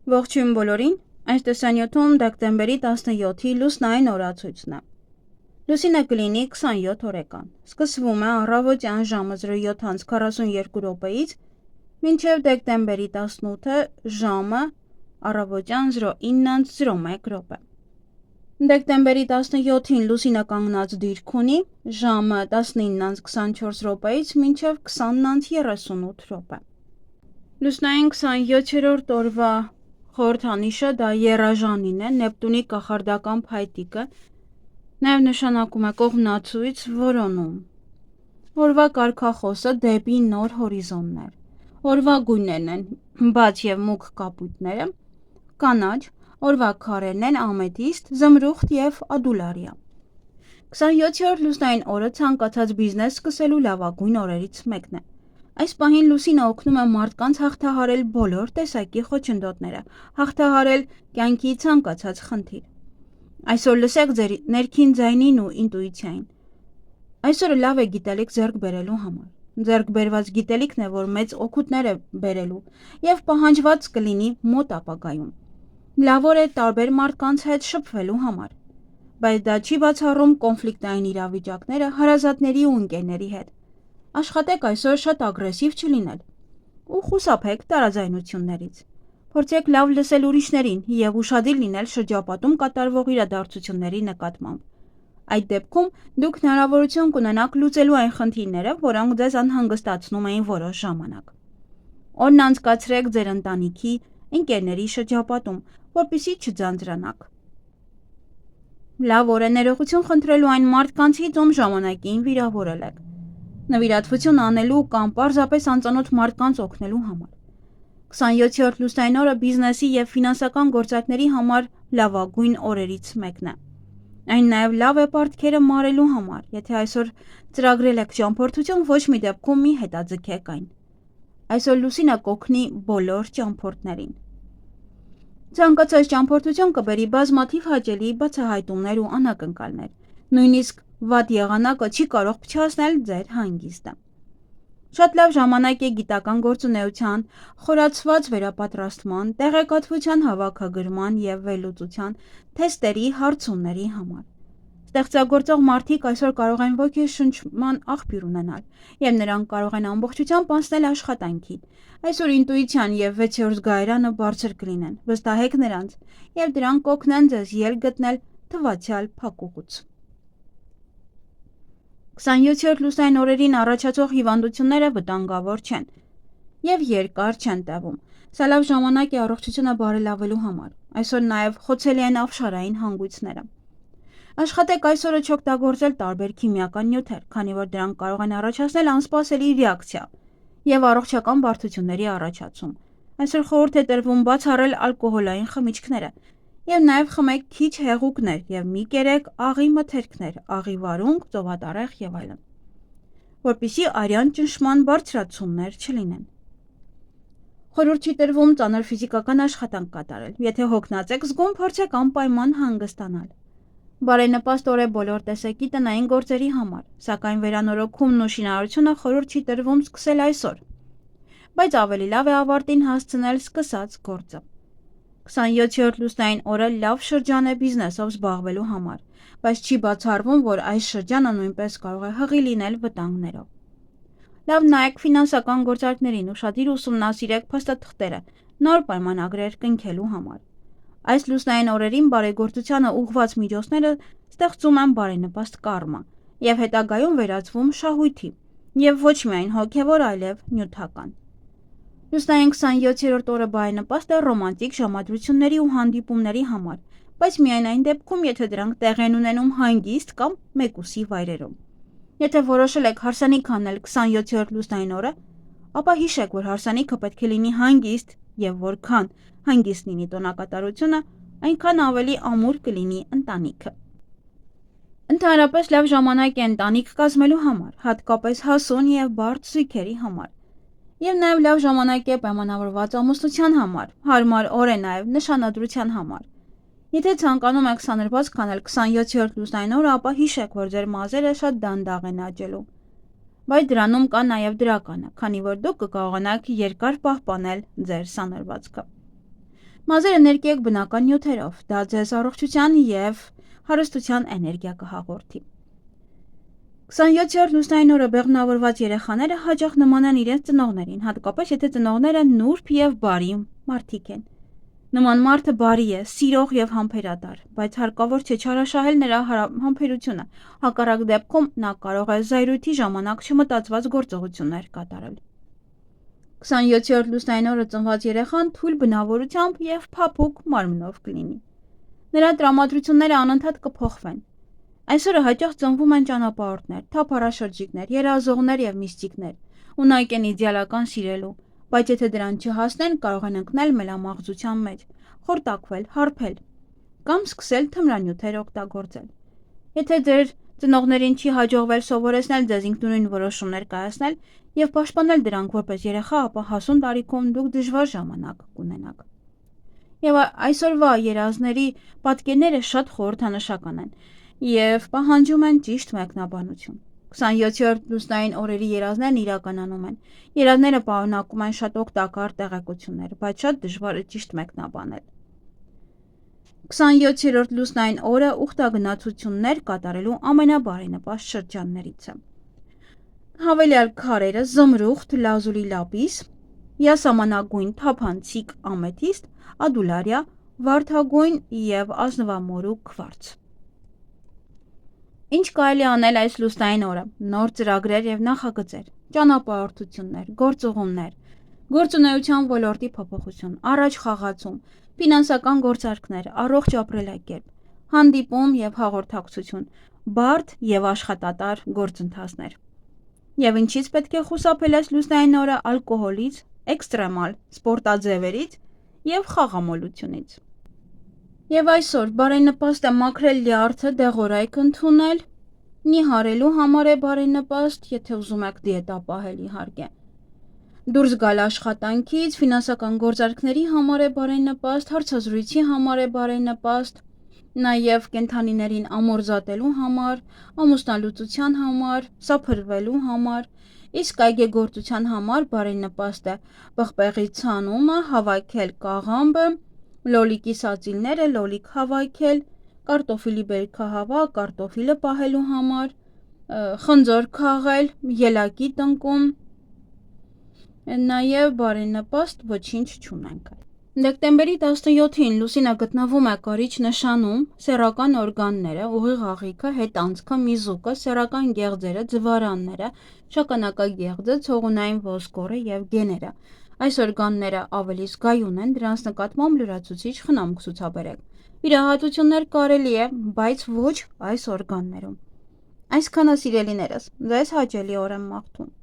Ողջույն բոլորին, այս տեսանյութում դեկտեմբերի 17-ի լուսնային օրացույցն է։ Լուսինը կլինի 27 օրեկան, սկսվում է առավոտյան ժամը 07:42-ից մինչև դեկտեմբերի 18-ը ժամը առավոտյան 09:01 րոպե։ Դեկտեմբերի 17-ին լուսինը կանգնած դիրք ունի ժամը 19:24 րոպեից մինչև 20:38 րոպե։ Լուսնային 27-րդ օրվա խորհրդանիշը դա եռաժանին է, Նեպտունի կախարդական փայտիկը, նաև նշանակում է կողմնացույց, որոնում։ Օրվա կարգախոսը դեպի նոր հորիզոններ։ Օրվա գույներն են բաց եւ մուգ կապույտները, կանաչ, օրվա քարերն են ամեթիստ, զմրուխտ եւ ադուլարիա։ 27-րդ լուսնային օրը ցանկացած բիզնես սկսելու լավագույն օրերից մեկն է։ Այս պահին լուսինը օգնում է մարդկանց հաղթահարել բոլոր տեսակի խոչընդոտները, հաղթահարել կյանքի ցանկացած խնդիր։ Այսօր լսեք ձեր ներքին ձայնին ու ինտուիցիային։ Այսօրը լավ է գիտելիք ձեռք բերելու համար։ Ձեռք բերված գիտելիքն է, որ մեծ օգուտներ է բերելու եւ պահանջված կլինի մոտ ապագայում։ Լավ օր է տարբեր մարդկանց հետ շփվելու համար, բայց դա չի բացառում կոնֆլիկտային իրավիճակները հարազատների ու ընկերների հետ։ Աշխատեք այսօր շատ ագրեսիվ չլինել ու խուսափեք տարաձայնություններից։ Փորձեք լավ լսել ուրիշներին եւ ուշադիր լինել շրջապատում կատարվող իրադարձությունների նկատմամբ։ Այդ դեպքում դուք հնարավորություն կունենաք լուծելու այն խնդիրները, որոնք ձեզ անհանգստացնում էին որոշ ժամանակ։ Օրն անցկացրեք ձեր ընտանիքի, ընկերների շրջապատում, որպեսզի չձանձրանաք։ Լավ օր է ներողություն խնդրելու այն մարդկանցից, ում ժամանակին վիրավորել եք, նվիրատվություն անելու կամ պարզապես անծանոթ մարդկանց օգնելու համար։ 27-րդ լուսնային օրը բիզնեսի եւ ֆինանսական գործարքների համար լավագույն օրերից մեկն է։ Այն նաև լավ է պարտքերը մարելու համար, եթե այսօր ծրագրել եք ճամփորդություն, ոչ մի դեպքում մի հետաձգեք այն։ Այսօր լուսինը կօգնի բոլոր ճամփորդներին։ Ցանկացած ճամփորդություն կբերի բազմաթիվ հաճելի բացահայտումներ ու անակնկալներ։ Նույնիսկ վատ եղանակը չի կարող փչացնել ձեր հանգիստը։ Շատ լավ ժամանակ է գիտական գործունեության, խորացված վերապատրաստման, տեղեկատվության հավաքագրման եւ վերլուծության, թեստերի, հարցումների համար։ Ստեղծագործող մարդիկ այսօր կարող են ոգեշնչման աղբյուր ունենալ, եւ նրանք կարող են ամբողջությամբ անցնել աշխատանքին։ Այսօր ինտուիցիան եւ 6-րդ զգայարանը բարձր կլինեն։ Վստահեք նրանց, եւ դրանք կօգնեն ձեզ ելք գտնել թվացյալ փակուղուց։ 27-րդ լուսնային օրերին առաջացող հիվանդությունները վտանգավոր չեն եւ երկար չեն տևում։ Սա լավ ժամանակ է առողջությունը բարելավելու համար։ Այսօր նաեւ խոցելի են ապշարային հանգույցները։ Աշխատեք այսօրը չօգտագործել տարբեր քիմիական նյութեր, քանի որ դրանք կարող են առաջացնել անսպասելի ռեակցիա եւ առողջական բարդությունների առաջացում։ Այսօր խորհուրդ է տրվում բացառել ալկոհոլային խմիչքները եւ նաեւ խմեք քիչ հեղուկներ եւ մի կերեք աղի մթերքներ, աղի վարունգ, ծովատարեղ եւ այլն, որպեսզի արյան ճնշման բարձրացումներ չլինեն։ Խորհուրդ չի տրվում ծանր ֆիզիկական աշխատանք կատարել։ Եթե հոգնած եք զգում, փորձեք անպայման հանգստանալ։ Բարենպաստ օր է բոլոր տեսակի տնային գործերի համար, սակայն վերանորոգումն ու շինարարությունը խորհուրդ չի տրվում սկսել այսօր, բայց ավելի լավ է ավարտին հասցնել սկսած գործը։ 27-րդ լուսնային օրը լավ շրջան է բիզնեսով զբաղվելու համար, բայց չի բացառվում, որ այս շրջանը նույնպես կարող է հղի լինել վտանգներով։ Լավ նայեք ֆինանսական գործարքներին, ուշադիր ուսումնասիրեք փաստաթղթերը, նոր պայմանագրեր կնքելու համար։ Այս լուսնային օրերին բարեգործությանը ուղղված միջոցները ստեղծում են բարենպաստ կարմա եւ հետագայում վերածվում շահույթի եւ ոչ միայն հոգեվոր, այլև նյութական։ Լուսնային 27-րդ օրը բարենպաստ է ռոմանտիկ ժամադրությունների ու հանդիպումների համար, բայց միայն այն դեպքում, եթե դրանք տեղի են ունենում հանգիստ կամ մեկուսի վայրերում։ Եթե որոշել եք հարսանիք անել 27-րդ լուսնային օրը, ապա հիշեք, որ հարսանիքը պետք է լինի հանգիստ եւ որքան հանգիստ լինի տոնակատարությունը, այնքան ավելի ամուր կլինի ընտանիքը։ Ընդհանրապես լավ ժամանակ է ընտանիք կազմելու համար, հատկապես հասուն եւ բարդ զույգերի համար։ Եվ նաեւ լավ ժամանակ է պայմանավորված ամուսնության համար, հարմար օր է նաեւ նշանադրության համար։ Եթե ցանկանում եք սանրվածք անել 27-րդ լուսնային օրը, ապա հիշեք, որ ձեր մազերը շատ դանդաղ են աճելու։ Բայց դրանում կա նաեւ դրականը, քանի որ դուք կկարողանաք երկար պահպանել ձեր սանրվածքը։ Մազերը ներկեք բնական նյութերով, դա ձեզ առողջության և հարստության էներգիա կհաղորդի։ 27-րդ լուսնային օրը բեղմնավորված երեխաները հաճախ նման են իրենց ծնողներին, հատկապես եթե ծնողները նուրբ և բարի մարդիկ են։ Նման մարդը բարի է, սիրող և համբերատար, բայց հարկավոր չէ չարաշահել նրա համբերությունը, հակառակ դեպքում նա կարող է զայրույթի ժամանակ չմտածված գործողություններ կատարել։ 27-րդ լուսնային օրը ծնված երեխան թույլ բնավորությամբ և փափուկ մարմնով կլինի։ Նրա տրամադրությունները անընդհատ կփոխվեն։ Այսօրը հաճախ ծնվում են ճանապարհորդներ, թափառաշրջիկներ, երազողներ և միստիկներ, ունակ են իդեալական սիրելու, բայց եթե դրան չհասնեն, կարող են ընկնել մելամաղձության մեջ, խորտակվել, հարբել կամ սկսել թմրանյութեր օգտագործել։ Եթե ձեր ծնողներին չի հաջողվել սովորեցնել ձեզ ինքնուրույն որոշումներ կայացնել և պաշտպանել դրանք որպես երեխա, ապա հասուն տարիքում դուք դժվար ժամանակ կունենաք։ Եվ այսօրվա երազների պատկերները շատ խորհրդանշական են և պահանջում են ճիշտ մեկնաբանություն։ 27-րդ լուսնային օրերի երազներն իրականանում են։ Երազները պարունակում են շատ օգտակար տեղեկություններ, բայց շատ դժվար է ճիշտ մեկնաբանել։ 27-րդ լուսնային օրը ուխտագնացություններ կատարելու ամենաբարենպաստ շրջաններից է։ Հավելյալ քարերը՝ զմրուխտ, լազուլի լապիս, յասամանագույն թափանցիկ ամեթիստ, ադուլարիա, վարդագույն և ազնվամորու քվարց։ Ինչ կարելի անել այս լուսնային օրը։ Նոր ծրագրեր և նախագծեր, ճանապարհորդություններ, գործուղումներ, գործունեության ոլորտի փոփոխություն, առաջ խաղացում, ֆինանսական գործարքներ, առողջ ապրելակերպ, հանդիպում և հաղորդակցություն, բարդ և աշխատատար գործընթացներ։ Եվ ինչից պետք է խուսափել այս լուսնային օրը՝ ալկոհոլից, էքստրեմալ սպորտաձևերից և խաղամոլությունից։ Եվ այսօր բարենպաստ է մաքրել լյարդը, դեղորայք ընդունել, նիհարելու համար է բարենպաստ, եթե ուզում եք դիետա պահել իհարկե։ Դուրս գալ աշխատանքից, ֆինանսական գործարքների համար է բարենպաստ, հարցազրույցի համար է բարենպաստ, նաև կենդանիներին ամորձատելու համար, ամուսնալուծության համար, սափրվելու համար, իսկ այգեգործության համար բարենպաստ է պղպեղի ցանումը, հավաքել կաղամբը, լոլիկի սածիլները, լոլիկ հավաքել, կարտոֆիլի բերքահավաք, կարտոֆիլը պահելու համար, խնձոր քաղել, ելակի տնկում, նաև բարենպաստ ոչինչ չունենք։ Դեկտեմբերի 17-ին լուսինը գտնվում է Կարիճ նշանում, սեռական օրգանները, ուղիղ աղիքը, հետանցքը, միզուկը, սեռական գեղձերը, ձվարանները, շագանակագեղձը, ցողունային ոսկորը և գեները։ Այս օրգանները ավելի զգայուն են, դրանց նկատմամբ լրացուցիչ խնամք ցուցաբերեք։ Վիրահատություններ կարելի է, բայց ոչ այս օրգաններում։ Այսքանը սիրելիներս, ձեզ հաճելի օր եմ մաղթում։